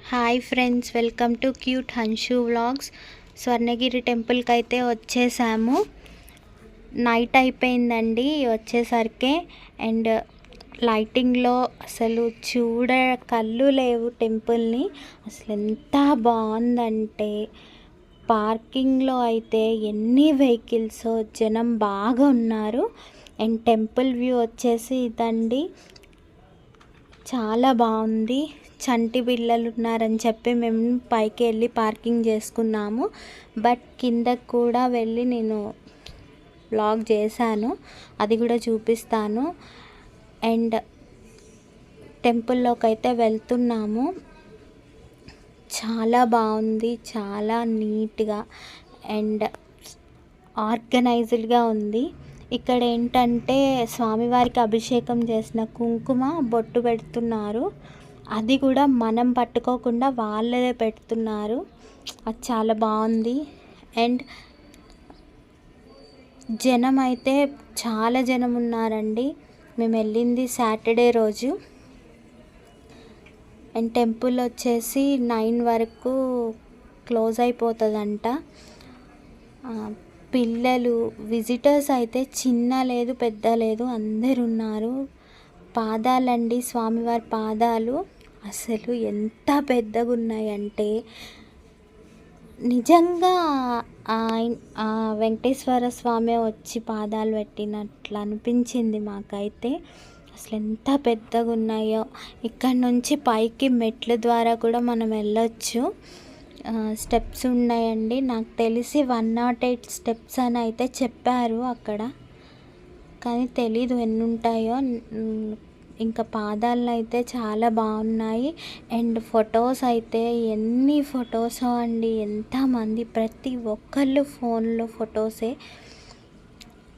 Hi friends, welcome to cute Hanshu vlogs. Swarnagiri టెంపుల్కి అయితే వచ్చేసాము. నైట్ అయిపోయిందండి వచ్చేసరికి. అండ్ లైటింగ్లో అసలు కళ్ళు లేవు టెంపుల్ని. అసలు ఎంత బాగుందంటే పార్కింగ్లో అయితే ఎన్ని వెహికల్స్, జనం బాగా ఉన్నారు. అండ్ టెంపుల్ వ్యూ వచ్చేసి ఇదండి, చాలా బాగుంది. చంటి పిల్లలు ఉన్నారని చెప్పి మేము పైకి వెళ్ళి పార్కింగ్ చేసుకున్నాము. బట్ కిందకు కూడా వెళ్ళి నేను వ్లాగ్ చేశాను, అది కూడా చూపిస్తాను. అండ్ టెంపుల్లోకి అయితే వెళ్తున్నాము. చాలా బాగుంది, చాలా నీట్గా అండ్ ఆర్గనైజ్డ్గా ఉంది. ఇక్కడ ఏంటంటే స్వామివారికి అభిషేకం చేసిన కుంకుమ బొట్టు పెడుతున్నారు. అది కూడా మనం పట్టుకోకుండా వాళ్ళే పెడుతున్నారు. అది చాలా బాగుంది. అండ్ జనం అయితే చాలా జనం ఉన్నారండి. మేము వెళ్ళింది సాటర్డే రోజు. అండ్ టెంపుల్ వచ్చేసి 9 వరకు క్లోజ్ అయిపోతుందంట. పిల్లలు విజిటర్స్ అయితే చిన్న లేదు పెద్ద లేదు, అందరు ఉన్నారు. పాదాలండి, స్వామివారి పాదాలు అసలు ఎంత పెద్దగా ఉన్నాయంటే నిజంగా వెంకటేశ్వర స్వామి వచ్చి పాదాలు పెట్టినట్లు అనిపించింది మాకైతే. అసలు ఎంత పెద్దగా ఉన్నాయో. ఇక్కడ నుంచి పైకి మెట్ల ద్వారా కూడా మనం వెళ్ళొచ్చు. స్టెప్స్ ఉన్నాయండి, నాకు తెలిసి 108 స్టెప్స్ అని అయితే చెప్పారు అక్కడ, కానీ తెలీదు ఎన్ని ఉంటాయో. ఇంకా పాదాలను అయితే చాలా బాగున్నాయి. అండ్ ఫొటోస్ అయితే ఎన్ని ఫొటోసో అండి, ఎంతమంది, ప్రతి ఒక్కళ్ళు ఫోన్లో ఫొటోసే.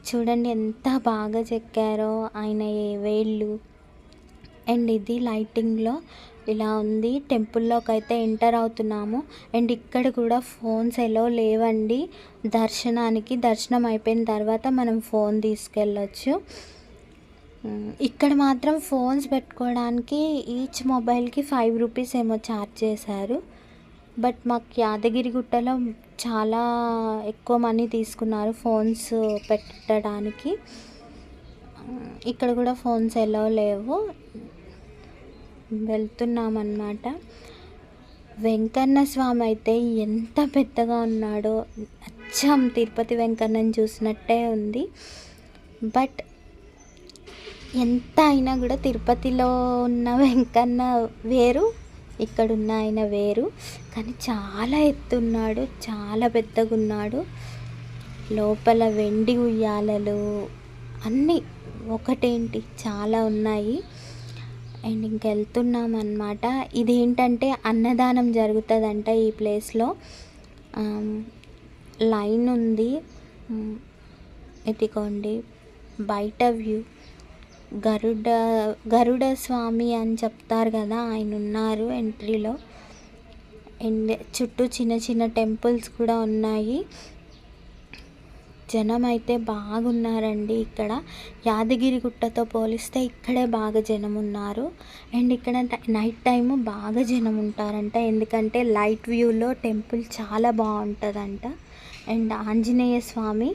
చూడండి ఎంత బాగా చెక్కారో ఆయన వేళ్ళు. అండ్ ఇది లైటింగ్లో ఇలా ఉంది. టెంపుల్లోకి అయితే ఎంటర్ అవుతున్నాము. అండ్ ఇక్కడ కూడా ఫోన్స్ ఎలా లేవండి దర్శనానికి. దర్శనం అయిపోయిన తర్వాత మనం ఫోన్ తీసుకెళ్ళొచ్చు. ఇక్కడ మాత్రం ఫోన్స్ పెట్టుకోవడానికి ఈచ్ మొబైల్కి 5 రూపీస్ ఏమో ఛార్జ్ చేశారు. బట్ మాకు యాదగిరిగుట్టలో చాలా ఎక్కువ మనీ తీసుకున్నారు ఫోన్స్ పెట్టడానికి. ఇక్కడ కూడా ఫోన్స్ ఎలా లేవు. వెళ్తున్నామన్నమాట. వెంకన్న స్వామి అయితే ఎంత పెద్దగా ఉన్నాడో, అచ్చం తిరుపతి వెంకన్నని చూసినట్టే ఉంది. బట్ ఎంత అయినా కూడా తిరుపతిలో ఉన్న వెంకన్న వేరు, ఇక్కడున్న ఆయన వేరు. కానీ చాలా ఎత్తున్నాడు, చాలా పెద్దగా ఉన్నాడు. లోపల వెండి ఉయ్యాలలు అన్నీ ఒకటేంటి చాలా ఉన్నాయి. అండ్ ఇంకెళ్తున్నాం అన్నమాట. ఇదేంటంటే అన్నదానం జరుగుతుందంట ఈ ప్లేస్లో. లైన్ ఉంది. ఎత్తుకోండి బయట వ్యూ. గరుడ స్వామి అని చెప్తారు కదా, ఆయన ఉన్నారు ఎంట్రీలో. అండ్ చుట్టూ చిన్న చిన్న టెంపుల్స్ కూడా ఉన్నాయి. జనం అయితే బాగున్నారండి ఇక్కడ. యాదగిరిగుట్టతో పోలిస్తే ఇక్కడే బాగా జనం ఉన్నారు. అండ్ ఇక్కడ నైట్ టైము బాగా జనం ఉంటారంట, ఎందుకంటే లైట్ వ్యూలో టెంపుల్ చాలా బాగుంటుందంట. అండ్ ఆంజనేయ స్వామి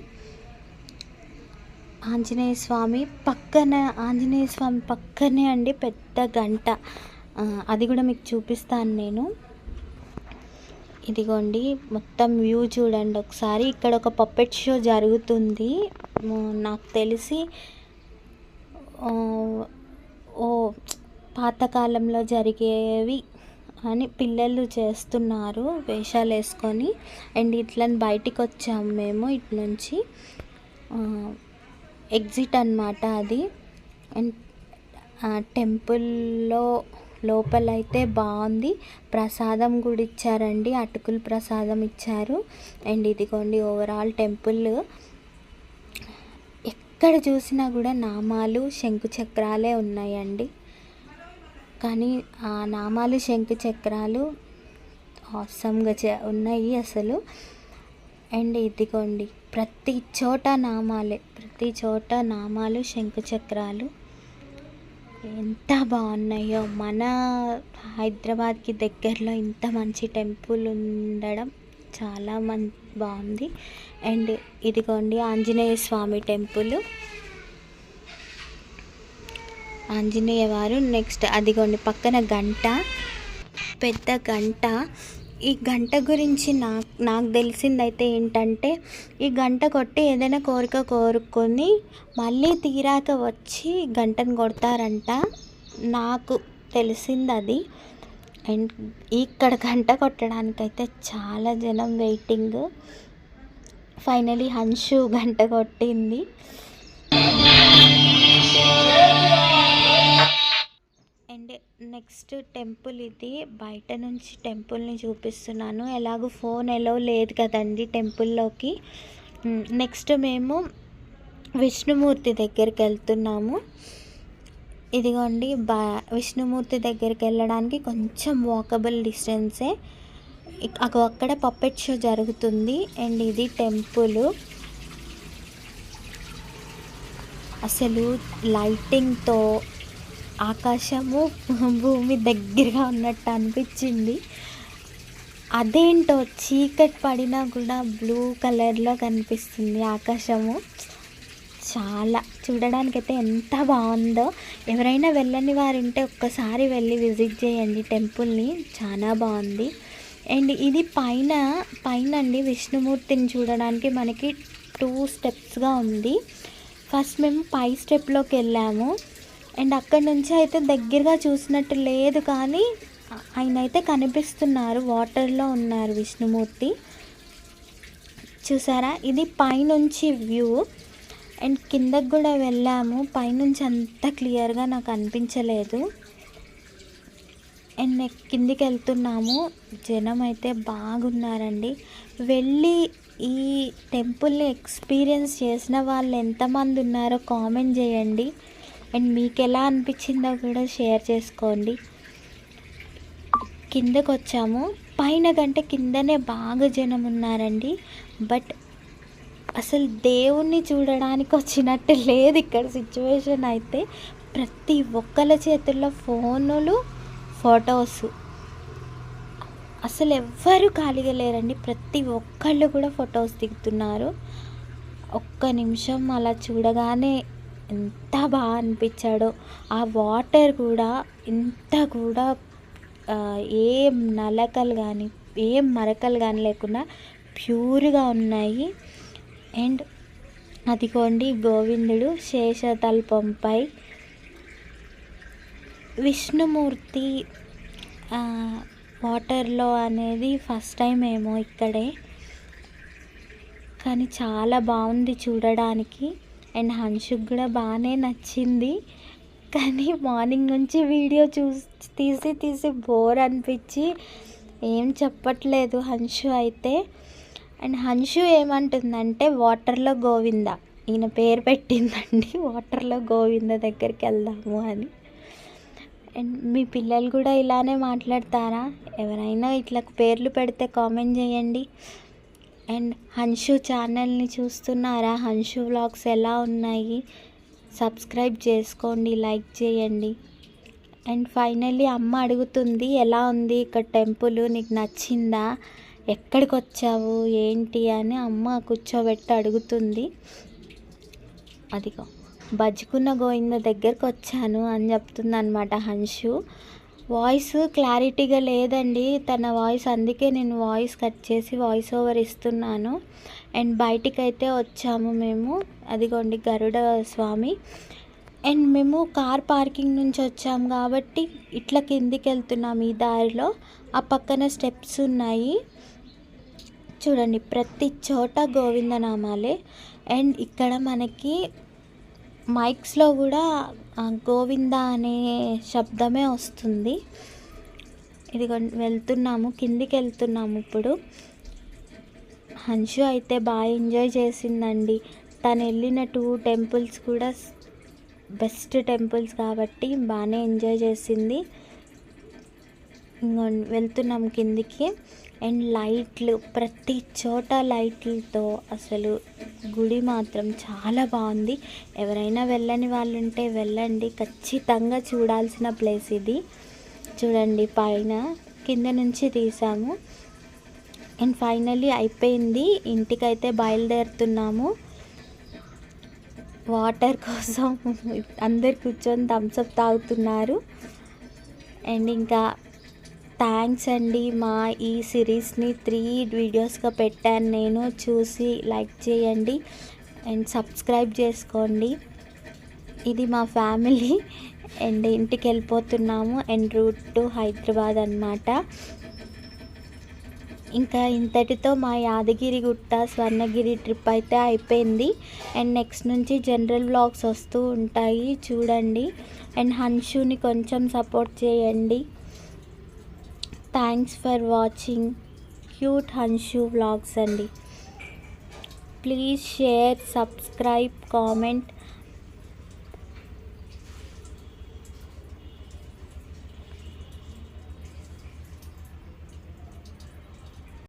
పక్కనే అండి పెద్ద గంట. అది కూడా మీకు చూపిస్తాను నేను. ఇదిగోండి మొత్తం వ్యూ చూడండి ఒకసారి. ఇక్కడ ఒక పప్పెట్ షో జరుగుతుంది, నాకు తెలిసి పాతకాలంలో జరిగేవి అని పిల్లలు చేస్తున్నారు వేషాలు వేసుకొని. అండ్ ఇట్లా బయటికి వచ్చాము మేము, ఇటు నుంచి ఎగ్జిట్ అన్నమాట అది. అండ్ టెంపుల్లో లోపల అయితే బాగుంది. ప్రసాదం కూడా ఇచ్చారండి, అటుకులు ప్రసాదం ఇచ్చారు. అండ్ ఇదిగోండి ఓవరాల్ టెంపుల్. ఎక్కడ చూసినా కూడా నామాలు, శంకు చక్రాలే ఉన్నాయండి. కానీ ఆ నామాలు, శంకు చక్రాలు ఆసమ్గా ఉన్నాయి అసలు. అండ్ ఇదిగోండి ప్రతి చోట నామాలు, శంకు చక్రాలు. ఎంత బాగున్నాయో. మన హైదరాబాద్కి దగ్గరలో ఇంత మంచి టెంపుల్ ఉండడం చాలా బాగుంది. అండ్ ఇదిగోండి ఆంజనేయ స్వామి టెంపుల్, ఆంజనేయ వారు. నెక్స్ట్ అదిగోండి పక్కన గంట, పెద్ద గంట. ఈ గంట గురించి నాకు తెలిసిందైతే ఏంటంటే, ఈ గంట కొట్టి ఏదైనా కోరిక కోరుకొని మళ్ళీ తీరాక వచ్చి గంటను కొడతారంట, నాకు తెలిసింది అది. అండ్ ఇక్కడ గంట కొట్టడానికైతే చాలా జనం వెయిటింగ్. ఫైనలీ హన్షు గంట కొట్టింది. అండ్ నెక్స్ట్ టెంపుల్ ఇది. బయట నుంచి టెంపుల్ని చూపిస్తున్నాను, ఎలాగో ఫోన్ ఎలో లేదు కదండి టెంపుల్లోకి. నెక్స్ట్ మేము విష్ణుమూర్తి దగ్గరికి వెళ్తున్నాము. ఇదిగోండి విష్ణుమూర్తి దగ్గరికి వెళ్ళడానికి కొంచెం వాకబుల్ డిస్టెన్సే. అక్కడ పప్పెట్ షో జరుగుతుంది. అండ్ ఇది టెంపుల్. అసలు లైటింగ్తో ఆకాశము భూమి దగ్గరగా ఉన్నట్టు అనిపించింది. అదేంటో చీకటి పడినా కూడా బ్లూ కలర్లో కనిపిస్తుంది ఆకాశము. చాలా చూడడానికైతే ఎంత బాగుందో. ఎవరైనా వెళ్ళని వారు ఉంటే ఒక్కసారి వెళ్ళి విజిట్ చేయండి టెంపుల్ని, చాలా బాగుంది. అండ్ ఇది పైన అండి విష్ణుమూర్తిని చూడడానికి మనకి 2 స్టెప్స్గా ఉంది. ఫస్ట్ మేము పై స్టెప్లోకి వెళ్ళాము. అండ్ అక్కడి నుంచి అయితే దగ్గరగా చూసినట్టు లేదు, కానీ ఆయన అయితే కనిపిస్తున్నారు, వాటర్లో ఉన్నారు విష్ణుమూర్తి. చూసారా, ఇది పైనుంచి వ్యూ. అండ్ కిందకు కూడా వెళ్ళాము, పైనుంచి అంత క్లియర్గా నాకు అనిపించలేదు. అండ్ కిందికి వెళ్తున్నాము. జనం అయితే బాగున్నారండి. వెళ్ళి ఈ టెంపుల్ని ఎక్స్పీరియన్స్ చేసిన వాళ్ళు ఎంతమంది ఉన్నారో కామెంట్ చేయండి. అండ్ మీకు ఎలా అనిపించిందో కూడా షేర్ చేసుకోండి. కిందకు వచ్చాము. పైన కంటే కిందనే బాగా జనం ఉన్నారండి. బట్ అసలు దేవుణ్ణి చూడడానికి వచ్చినట్టు లేదు ఇక్కడ సిచ్యువేషన్ అయితే. ప్రతి ఒక్కరి చేతుల్లో ఫోనులు, ఫొటోస్. అసలు ఎవ్వరూ ఖాళీగా లేరండి, ప్రతి ఒక్కళ్ళు కూడా ఫొటోస్ దిగుతున్నారు. ఒక్క నిమిషం అలా చూడగానే ఎంత బాగా అనిపించాడో. ఆ వాటర్ కూడా ఇంత కూడా ఏం నలకలు కానీ ఏం మరకలు కానీ లేకుండా ప్యూర్గా ఉన్నాయి. అండ్ అదిగోండి గోవిందుడు శేషతల్పంపై విష్ణుమూర్తి వాటర్లో అనేది ఫస్ట్ టైం ఏమో ఇక్కడే, కానీ చాలా బాగుంది చూడడానికి. అండ్ హన్షుకు కూడా బాగానే నచ్చింది. కానీ మార్నింగ్ నుంచి వీడియో తీసి బోర్ అనిపించి ఏం చెప్పట్లేదు హన్షు అయితే. అండ్ హన్షు ఏమంటుందంటే వాటర్లో గోవింద, ఈయన పేరు పెట్టిందండి, వాటర్లో గోవింద దగ్గరికి వెళ్దాము అని. అండ్ మీ పిల్లలు కూడా ఇలానే మాట్లాడతారా? ఎవరైనా ఇట్లా పేర్లు పెడితే కామెంట్ చేయండి. అండ్ హన్షు ఛానల్ని చూస్తున్నారా? హన్షు వ్లాగ్స్ ఎలా ఉన్నాయి? సబ్స్క్రైబ్ చేసుకోండి, లైక్ చేయండి. అండ్ ఫైనల్లీ అమ్మ అడుగుతుంది, ఎలా ఉంది ఇక్కడ టెంపుల్, నీకు నచ్చిందా, ఎక్కడికి వచ్చావు ఏంటి అని అమ్మ కూర్చోబెట్టి అడుగుతుంది. అదిగో బజ్కున్న గోవింద దగ్గరికి వచ్చాను అని చెప్తుంది అనమాట హన్షు. వాయిస్ క్లారిటీగా లేదండి తన వాయిస్, అందుకే నేను వాయిస్ కట్ చేసి వాయిస్ ఓవర్ ఇస్తున్నాను. అండ్ బయటికైతే వచ్చాము మేము. అదిగోండి గరుడ స్వామి. అండ్ మేము కార్ పార్కింగ్ నుంచి వచ్చాము కాబట్టి ఇట్లా కిందికి వెళ్తున్నాము ఈ దారిలో. ఆ పక్కన స్టెప్స్ ఉన్నాయి చూడండి, ప్రతి చోట గోవిందనామాలే. అండ్ ఇక్కడ మనకి మైక్స్లో కూడా గోవింద అనే శబ్దమే వస్తుంది. ఇది వెళ్తున్నాము, కిందికి వెళ్తున్నాము ఇప్పుడు. హన్షు అయితే బాగా ఎంజాయ్ చేసిందండి. తను వెళ్ళిన 2 టెంపుల్స్ కూడా బెస్ట్ టెంపుల్స్ కాబట్టి బాగానే ఎంజాయ్ చేసింది. వెళ్తున్నాం కిందికి. అండ్ లైట్లు, ప్రతి చోట లైట్లతో అసలు గుడి మాత్రం చాలా బాగుంది. ఎవరైనా వెళ్ళని వాళ్ళు ఉంటే వెళ్ళండి, ఖచ్చితంగా చూడాల్సిన ప్లేస్ ఇది. చూడండి, పైన కింద నుంచి తీసాము. అండ్ ఫైనల్లీ అయిపోయింది, ఇంటికైతే బయలుదేరుతున్నాము. వాటర్ కోసం అందరు కూర్చొని థమ్స్అప్ తాగుతున్నారు. అండ్ ఇంకా థ్యాంక్స్ అండి. మా ఈ సిరీస్ని 3 వీడియోస్గా పెట్టాను నేను. చూసి లైక్ చేయండి అండ్ సబ్స్క్రైబ్ చేసుకోండి. ఇది మా ఫ్యామిలీ. అండ్ ఇంటికి వెళ్ళిపోతున్నాము. అండ్ రూట్ టు హైదరాబాద్ అన్నమాట. ఇంకా ఇంతటితో మా యాదగిరిగుట్ట స్వర్ణగిరి ట్రిప్ అయితే అయిపోయింది. అండ్ నెక్స్ట్ నుంచి జనరల్ వ్లాగ్స్ వస్తూ ఉంటాయి, చూడండి. అండ్ హన్షుని కొంచెం సపోర్ట్ చేయండి. Thanks for watching cute Hanshu vlogs అండి. Please share, subscribe, comment